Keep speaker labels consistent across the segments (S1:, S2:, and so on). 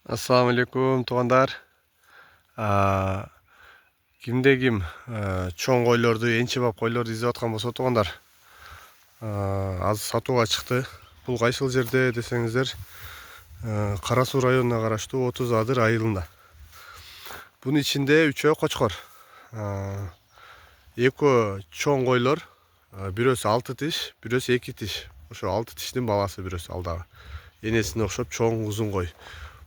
S1: Assalamu alaikum туугандар. Кимде ким чоң койлорду, энчи-бап койлорду издеп аткан болсо туугандар, азыр сатууга чыкты. Бул кайсыл жерде десеңиздер, Кара Суу районуна караштуу 30 Адыр айылында. Бунун ичинде 3 кочкор. Экөө чоң койлор, бирөөсү 6 тиш, бирөөсү 2 тиш. Ошо 6 тиштин баласы бирөөсү алдагы. Энесине окшоп чоң узун кой.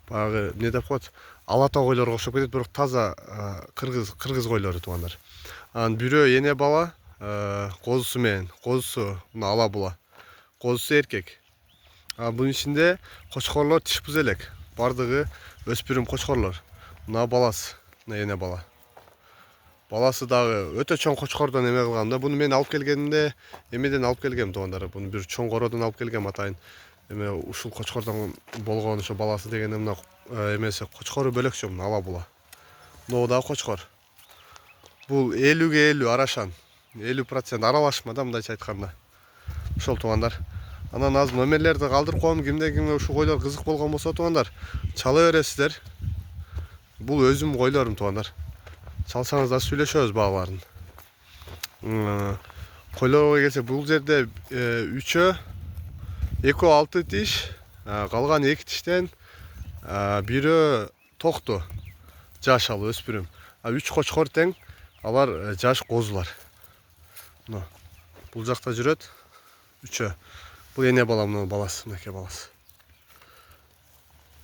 S1: Баягы эмне деп коет? Алата койлорго окшоп кетет, бирок таза кыргыз койлору туугандар. Анан бирөө эне бала козусу менен, козусу мына ала була. Козусу эркек. Бунун ичинде кочкорлор тиш буза элек. Бардыгы өспүрүм кочкорлор. Мына баласы, мына эне бала. Баласы дагы өтө чоң кочкордон эме кылгам да. Буну мен алып келгенимде эмеден алып келгем туугандар. Буну бир чоң кородон алып келгем атайын. Эме ушул кочкордон болгон ошо баласы дегенде мына эмеси кочкору бөлөкчө, мына ала була. Могу дагы кочкор. Бул 50-ге 50 арашан. 50% аралашма да, мындайча айтканда. Ошол туугандар. Анан азыр номерлерди калтырып коем. Кимде кимге ушул койлор кызык болгон болсо туугандар, чала бересиздер. Бул өзүм койлорум туугандар. Чалсаңыздар сүйлөшөбүз бааларын. Койлорго келсе, бул жерде 3 экөө 6 тиш, калган 2 тиштен бирөө токту, жаш ал өспүрүм. 3 кочкор тең, алар жаш козулар. Мына бул жакта жүрөт 3. Бул эне бала, мына баласы, мынакей баласы.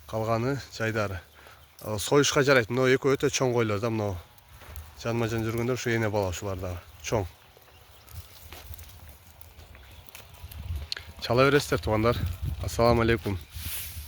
S1: Калганы жайдары. Союшка жарайт. Мына экөө өтө чоң койлор да, мына жанма-жан жүргөндөр ушу эне бала, ушулар дагы чоң. Чала бересиздер туугандар. Ассаламу алейкум.